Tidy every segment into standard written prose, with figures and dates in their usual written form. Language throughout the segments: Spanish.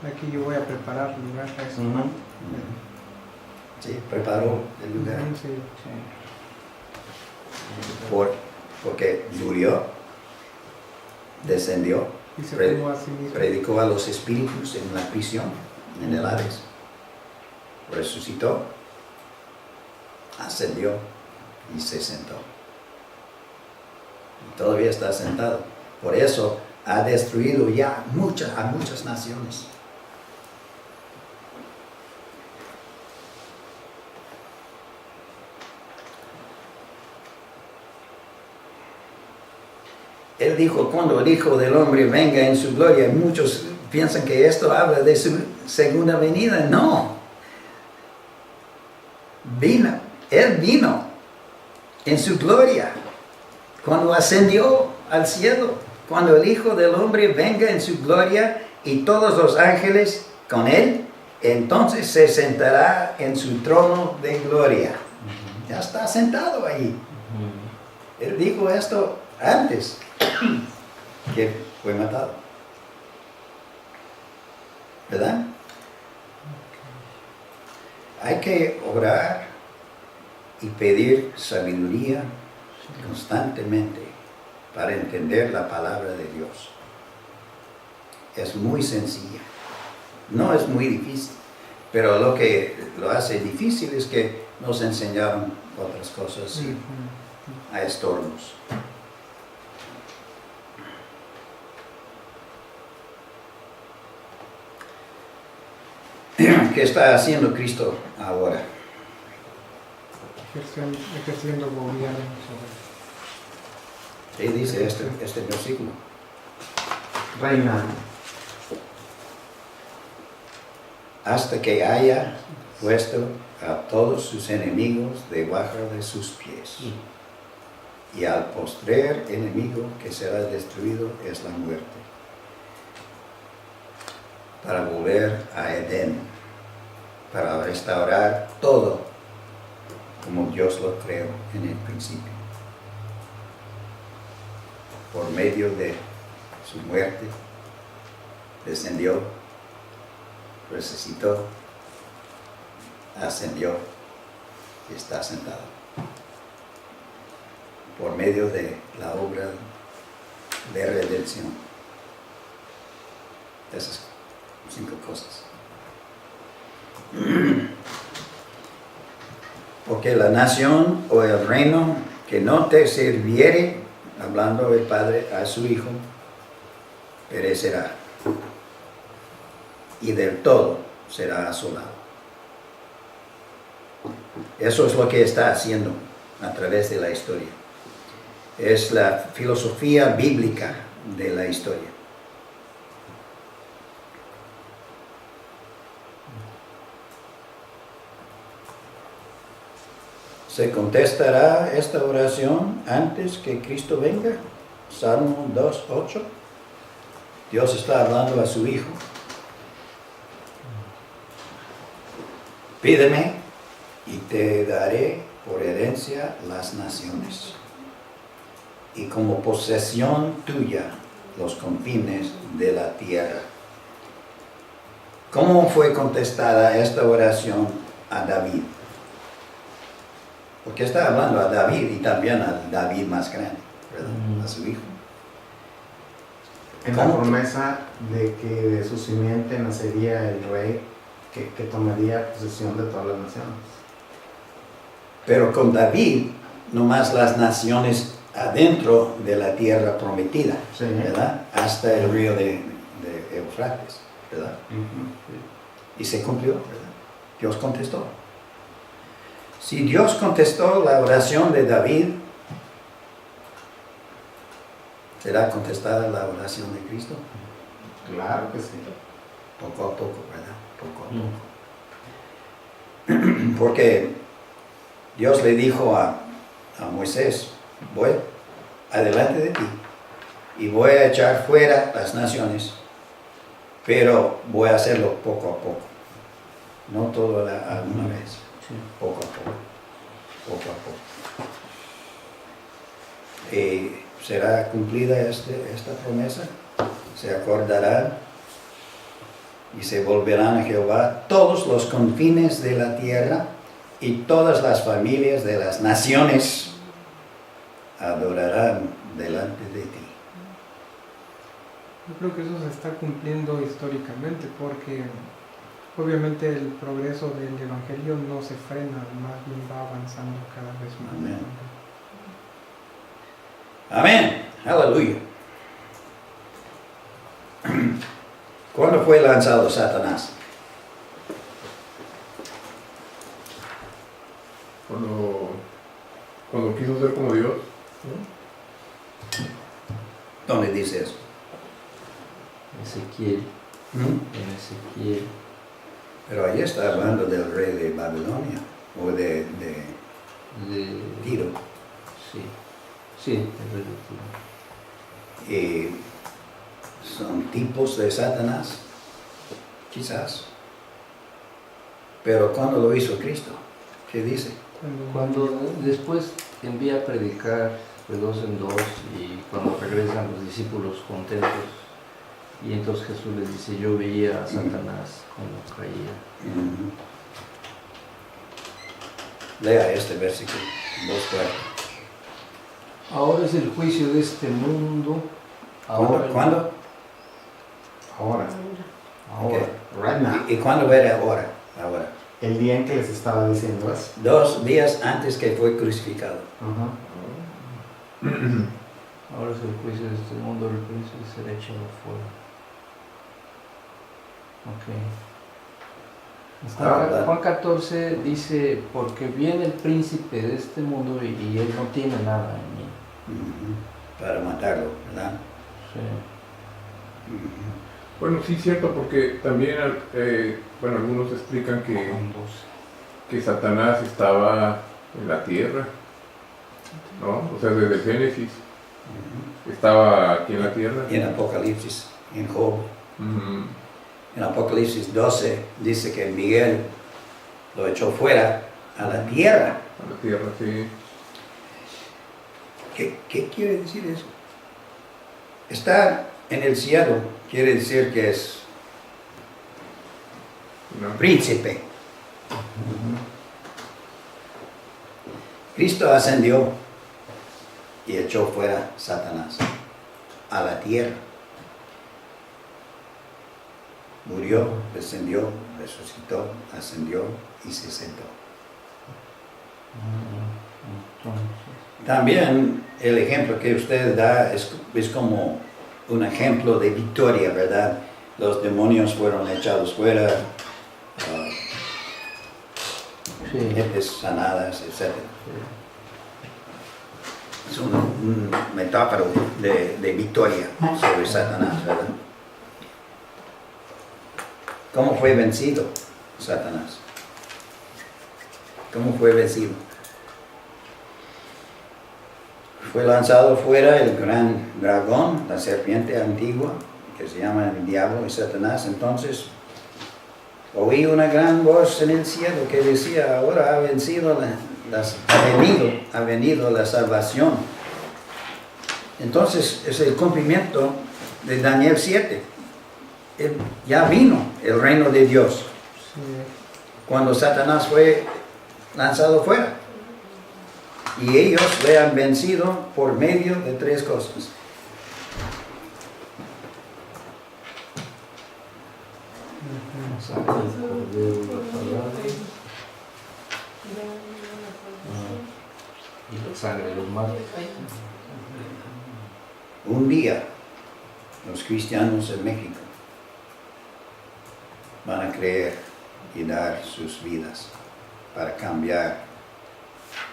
Aquí yo voy a preparar lugar para eso. Sí, preparó el lugar. Sí. Porque murió, descendió, Y se tomó a sí mismo. predicó a los espíritus en la prisión, en el Hades, resucitó, ascendió y se sentó. Y todavía está sentado. Por eso ha destruido ya a muchas naciones. Él dijo, cuando el Hijo del Hombre venga en su gloria, muchos piensan que esto habla de su segunda venida. No. Él vino en su gloria, cuando ascendió al cielo, cuando el Hijo del Hombre venga en su gloria y todos los ángeles con él, entonces se sentará en su trono de gloria. Ya está sentado ahí. Él dijo esto antes que fue matado. ¿Verdad? Hay que orar y pedir sabiduría constantemente para entender la palabra de Dios. Es muy sencilla. No es muy difícil. Pero lo que lo hace difícil es que nos enseñaron otras cosas a estornos. ¿Qué está haciendo Cristo ahora? Ejerciendo gobierno sobre. ¿Qué dice este versículo? Reinando. Hasta que haya puesto a todos sus enemigos debajo de sus pies. Y al postrer enemigo que será destruido es la muerte. Para volver a Edén, para restaurar todo como Dios lo creó en el principio. Por medio de su muerte, descendió, resucitó, ascendió y está sentado. Por medio de la obra de redención. Esas 5 cosas. Porque la nación o el reino que no te sirviere, hablando el Padre a su Hijo, perecerá. Y del todo será asolado. Eso es lo que está haciendo a través de la historia. Es la filosofía bíblica de la historia. ¿Se contestará esta oración antes que Cristo venga? Salmo 2:8. Dios está hablando a su Hijo. Pídeme y te daré por herencia las naciones, y como posesión tuya los confines de la tierra. ¿Cómo fue contestada esta oración a David? Porque está hablando a David y también a David más grande, ¿verdad? A su hijo. En la promesa de que de su simiente nacería el rey que tomaría posesión de todas las naciones. Pero con David, nomás las naciones adentro de la tierra prometida, Sí. ¿verdad? Hasta el río de Eufrates, ¿verdad? Y se cumplió, ¿verdad? Dios contestó. Si Dios contestó la oración de David, ¿será contestada la oración de Cristo? Claro que sí. Poco a poco, ¿verdad? Poco a poco. Porque Dios le dijo a Moisés, voy adelante de ti y voy a echar fuera las naciones, pero voy a hacerlo poco a poco, no todo a una vez, poco a poco, poco a poco. ¿Será cumplida esta promesa? ¿Se acordarán y se volverán a Jehová todos los confines de la tierra y todas las familias de las naciones adorarán delante de ti. Yo creo que eso se está cumpliendo históricamente porque obviamente el progreso del Evangelio no se frena, más bien va avanzando cada vez más. Amén. Amén. Aleluya. ¿Cuándo fue lanzado Satanás? Cuando quiso ser como Dios, ¿no? ¿Dónde dice eso? Ezequiel, ¿Mm? en Ezequiel. Pero ahí está hablando del rey de Babilonia o de De, Tiro. sí, sí, el rey de Tiro. Y son tipos de Satanás, quizás. Pero ¿cuándo lo hizo Cristo? ¿Qué dice? Cuando después envía a predicar de dos en dos y cuando regresan los discípulos contentos y entonces Jesús les dice, yo veía a Satanás como caía. Ujú. Lea este versículo, 2:4. Ahora es el juicio de este mundo. ¿Cuándo? Ahora, Ahora. right now. ¿Y cuándo era ahora? Ahora. El día en que les estaba diciendo eso. 2 días antes que fue crucificado. Ajá. Ahora es el juicio de este mundo, el juicio de ser echado fuera. Ok. Ah, Juan 14 dice, porque viene el príncipe de este mundo y él no tiene nada en mí. Ujú. Para matarlo, ¿verdad? Sí. Ujú. Bueno, sí, cierto, porque también, algunos explican Juan 12. que Satanás estaba en la tierra, ¿no? O sea, desde el Génesis Ujú. estaba aquí en la tierra. Y en Apocalipsis, en Job, Ujú. en Apocalipsis 12, dice que Miguel lo echó fuera a la tierra. A la tierra, sí. ¿Qué quiere decir eso? Estar en el cielo quiere decir que es ¿No? príncipe. Cristo ascendió y echó fuera Satanás a la tierra. Murió, descendió, resucitó, ascendió y se sentó. Entonces, También el ejemplo que usted da es como un ejemplo de victoria, ¿verdad? Los demonios fueron echados fuera, sí. gentes sanadas, etc. Es un metáforo de victoria sobre Satanás, ¿verdad? ¿Cómo fue vencido Satanás? ¿Cómo fue vencido? Fue lanzado fuera el gran dragón, la serpiente antigua, que se llama el diablo y Satanás. Entonces, oí una gran voz en el cielo que decía, ahora ha venido la salvación. Entonces, es el cumplimiento de Daniel 7. Ya vino el reino de Dios Sí. cuando Satanás fue lanzado fuera. Y ellos le han vencido por medio de 3 cosas. Sangre del cordero, la palabra, y la sangre de los mártires. Un día, los cristianos en México van a creer y dar sus vidas para cambiar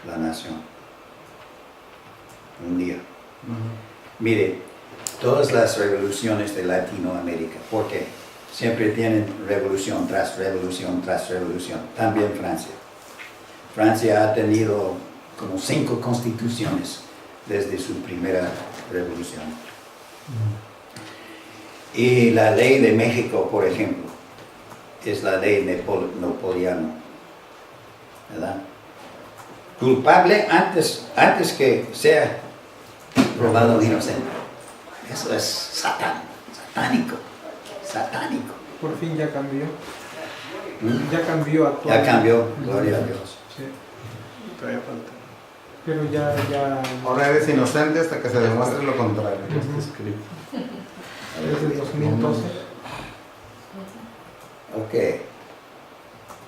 la nación. Un día. Mire, todas las revoluciones de Latinoamérica, ¿por qué? Siempre tienen revolución tras revolución tras revolución. También Francia. Francia ha tenido como 5 constituciones desde su primera revolución. Y la ley de México, por ejemplo, es la ley napoleona, ¿verdad? Culpable antes que sea probado inocente. Eso es satánico. Por fin ya cambió. ¿Mm? Ya cambió a todo. Ya cambió, gloria a Dios. Sí. Todavía falta. Pero ya. Ahora eres inocente hasta que se demuestre lo contrario. Ujú. Está escrito. Desde 2012. Ok.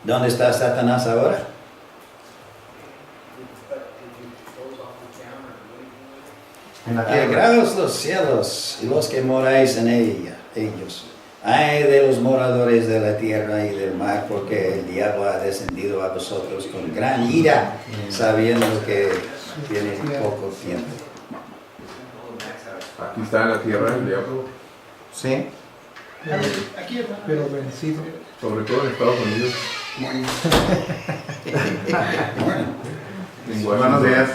¿Dónde está Satanás ahora? En la tierra. Alegraos los cielos y los que moráis en ellos. Ay de los moradores de la tierra y del mar, porque el diablo ha descendido a vosotros con gran ira, sabiendo que tiene poco tiempo. Aquí está en la tierra el diablo, Sí. Pero vencido. sobre todo en Estados Unidos. Bueno, Buenos días.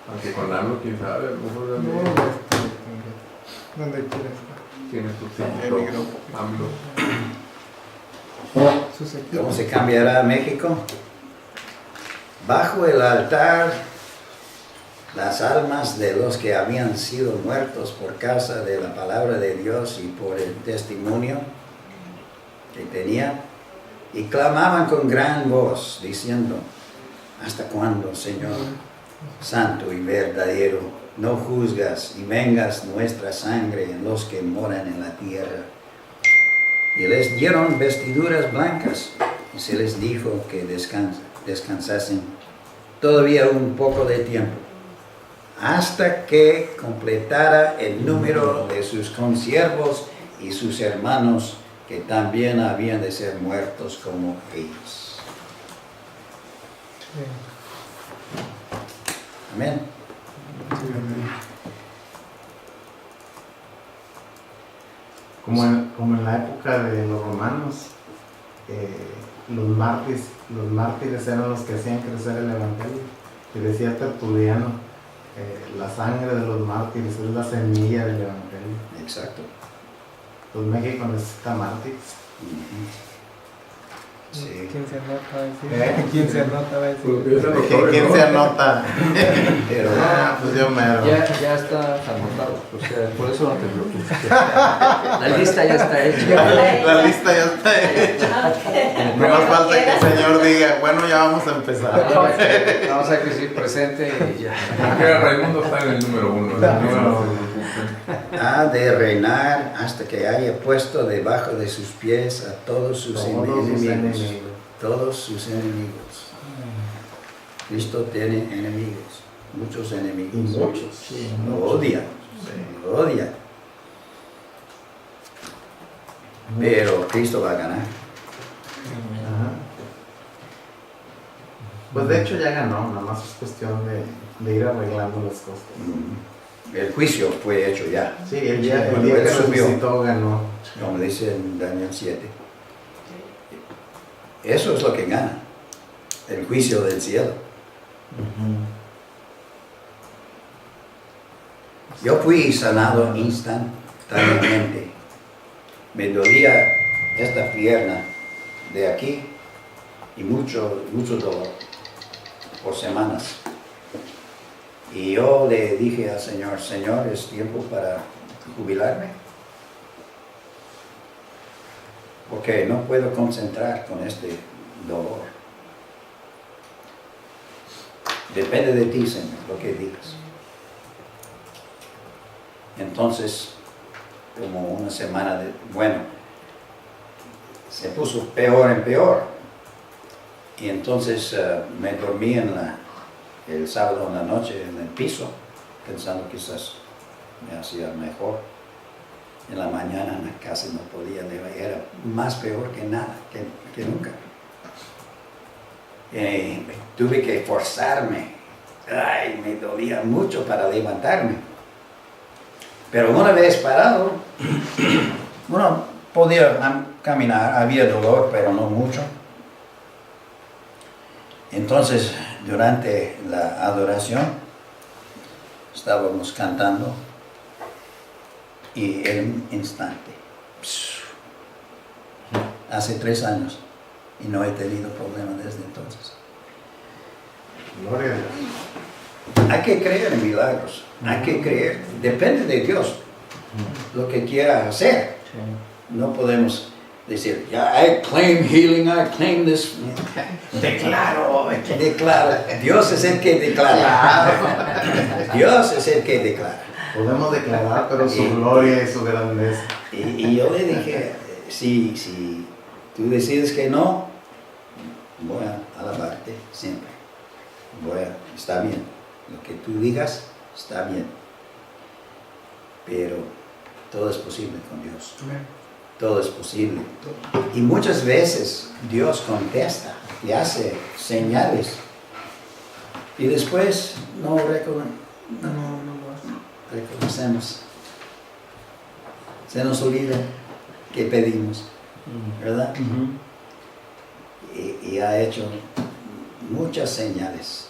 Aunque con AMLO, quién sabe, a lo mejor No, también donde quiera estar. tiene su sitio AMLO. Sus equipos. ¿cómo se cambiará México? Bajo el altar, las almas de los que habían sido muertos por causa de la palabra de Dios y por el testimonio que tenían, y clamaban con gran voz, diciendo: ¿hasta cuándo, Señor santo y verdadero, no juzgas y vengas nuestra sangre en los que moran en la tierra? Y les dieron vestiduras blancas, y se les dijo que descansasen todavía un poco de tiempo, hasta que completara el número de sus consiervos y sus hermanos, que también habían de ser muertos como ellos. Sí. Amén. Como en la época de los romanos, los mártires eran los que hacían crecer el evangelio. Y decía Tertuliano, la sangre de los mártires es la semilla del evangelio. Exacto. Pues México necesita mártires. Ujú. Sí. ¿Quién se anota? Va a decir. ¿Eh? ¿Quién se anota? Va a decir. Pues es anotable, ¿Quién ¿no? se anota? Pero Pues yo mero. Ya está anotado, o sea, por eso no te preocupes. La lista ya está hecha. La lista ya está hecha. No más falta que el Señor diga, bueno, ya vamos a empezar. Vamos a que sí, presente y ya. Porque Raimundo está en el número 1. ha de reinar hasta que haya puesto debajo de sus pies a todos sus enemigos. Todos sus enemigos. Cristo tiene enemigos, muchos Y enemigos. muchos. Sí, Lo odia, lo odia. Pero Cristo va a ganar. Ajá. Pues de hecho ya ganó, nada más es cuestión de ir arreglando las cosas. El juicio fue hecho ya, Sí, el día Cuando que él subió. resucitó ganó. como dice en Daniel 7. Eso es lo que gana, el juicio del cielo. Yo fui sanado instantáneamente. Me dolía esta pierna de aquí y mucho dolor por semanas. Y yo le dije al Señor, Señor, ¿es tiempo para jubilarme? Porque no puedo concentrar con este dolor. Depende de ti, Señor, lo que digas. Entonces, como una semana se puso peor en peor. Y entonces me dormí el sábado en la noche en el piso, pensando quizás me hacía mejor. En la mañana casi no podía levantar, era más peor que nada, que nunca. Tuve que forzarme, ay, me dolía mucho para levantarme. Pero una vez parado, bueno, podía caminar, había dolor, pero no mucho. Entonces, durante la adoración, estábamos cantando y en un instante, hace 3 años, y no he tenido problema desde entonces. Gloria a Dios. Hay que creer en milagros, hay que creer, depende de Dios lo que quiera hacer. No podemos decir, I claim healing, I claim this. Declaro. Dios es el que declara. Dios es el que declara. Podemos declarar, pero su gloria y su grandeza. Y yo le dije, si tú decides que no, voy a alabarte siempre. Está bien. Lo que tú digas, está bien. Pero todo es posible con Dios. Todo es posible. Y muchas veces Dios contesta y hace señales. Y después no reconocemos. Se nos olvida que pedimos, ¿verdad? Y ha hecho muchas señales.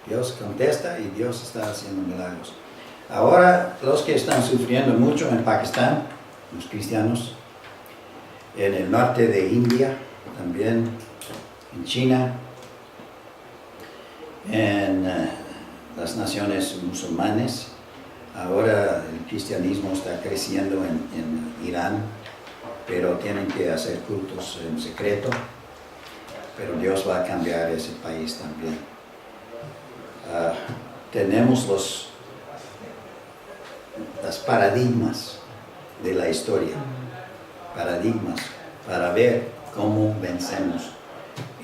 Dios contesta y Dios está haciendo milagros. Ahora, los que están sufriendo mucho en Pakistán, los cristianos, en el norte de India, también en China, en las naciones musulmanes. Ahora el cristianismo está creciendo en Irán, pero tienen que hacer cultos en secreto. Pero Dios va a cambiar ese país también. Tenemos las paradigmas de la historia, paradigmas para ver cómo vencemos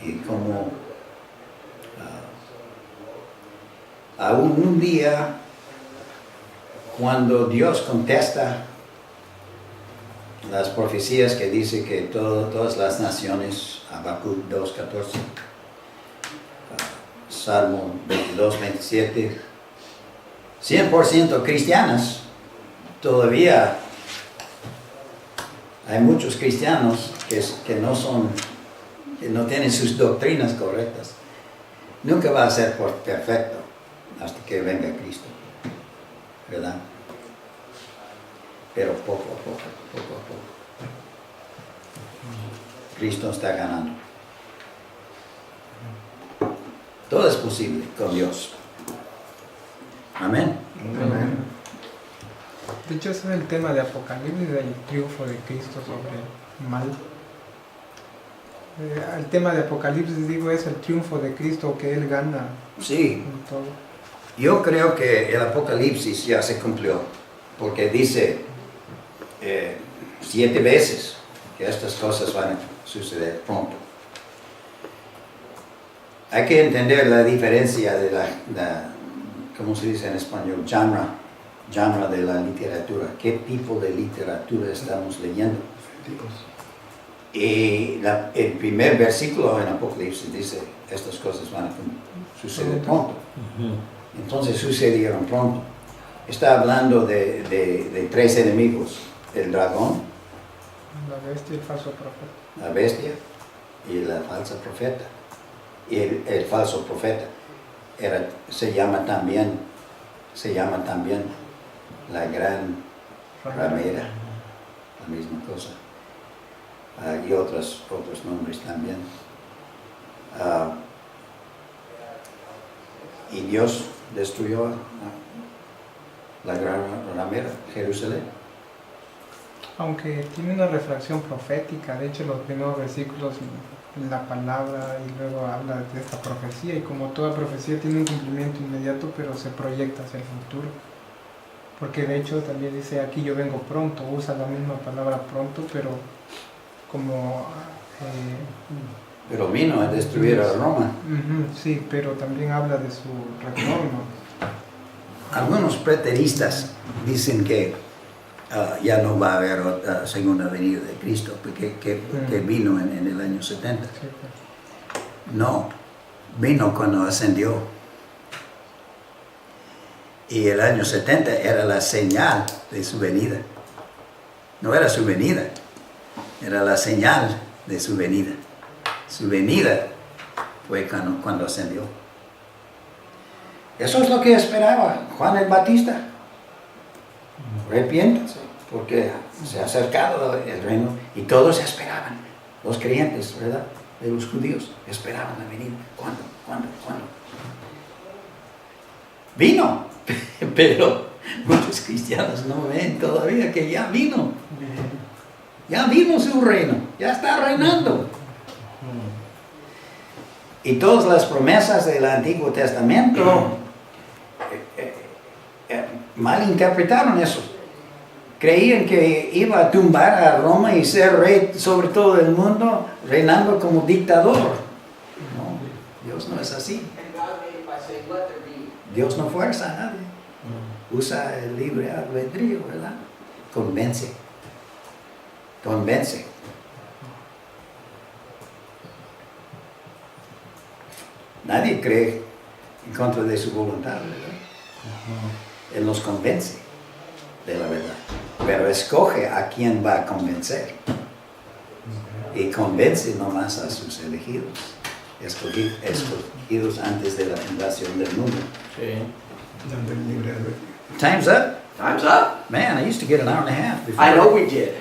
y cómo aún un día cuando Dios contesta las profecías que dice que todas las naciones, Habacuc 2:14, Salmo 22:27, 100% cristianas. Todavía hay muchos cristianos que no tienen sus doctrinas correctas. Nunca va a ser perfecto hasta que venga Cristo, ¿verdad? Pero poco a poco. Cristo está ganando. Todo es posible con Dios. Amén. Amén. De hecho, ese es el tema de Apocalipsis, del triunfo de Cristo sobre el mal. El tema de Apocalipsis, digo, es el triunfo de Cristo, que Él gana Sí, en todo. yo creo que el Apocalipsis ya se cumplió, porque dice 7 veces que estas cosas van a suceder pronto. Hay que entender la diferencia de la ¿cómo se dice en español? Genre de la literatura. ¿Qué tipo de literatura estamos leyendo? Y el primer versículo en Apocalipsis dice, estas cosas van a suceder pronto. Entonces sucedieron pronto. Está hablando de 3 enemigos: el dragón, La bestia y el falso profeta. la bestia y la falsa profeta. Y el falso profeta se llama también la gran ramera, la misma cosa. Y otros nombres también. Y Dios destruyó la gran ramera, Jerusalén. Aunque tiene una refracción profética, de hecho los primeros versículos, la palabra, y luego habla de esta profecía, y como toda profecía tiene un cumplimiento inmediato, pero se proyecta hacia el futuro. Porque de hecho también dice, aquí yo vengo pronto, usa la misma palabra pronto, pero como... Pero vino a destruir a Roma. Sí, pero también habla de su retorno. Algunos preteristas dicen que ya no va a haber otra segunda venida de Cristo, porque que vino en el año 70. Sí, pues. No, vino cuando ascendió. Y el año 70 era la señal de su venida. No era su venida, era la señal de su venida. Su venida fue cuando ascendió. Eso es lo que esperaba Juan el Bautista. Arrepiéntanse, porque se ha acercado el reino y todos esperaban. Los creyentes, ¿verdad? De los judíos esperaban la venida. ¿Cuándo? Vino, pero Muchos cristianos no ven todavía que ya vino. Ya vino su reino, ya está reinando. Y todas las promesas del Antiguo Testamento malinterpretaron eso. Creían que iba a tumbar a Roma y ser rey sobre todo el mundo, reinando como dictador. No, Dios no es así. Dios no fuerza a nadie. Usa el libre albedrío, ¿verdad? Convence. Convence. Nadie cree en contra de su voluntad, ¿verdad? Él nos convence de la verdad, pero escoge a quién va a convencer. Y convence nomás a sus elegidos, escogidos antes de la fundación del mundo. Dando el libre albedrío. Time's up. Time's up. Man, I used to get an hour and a half before. I know we did.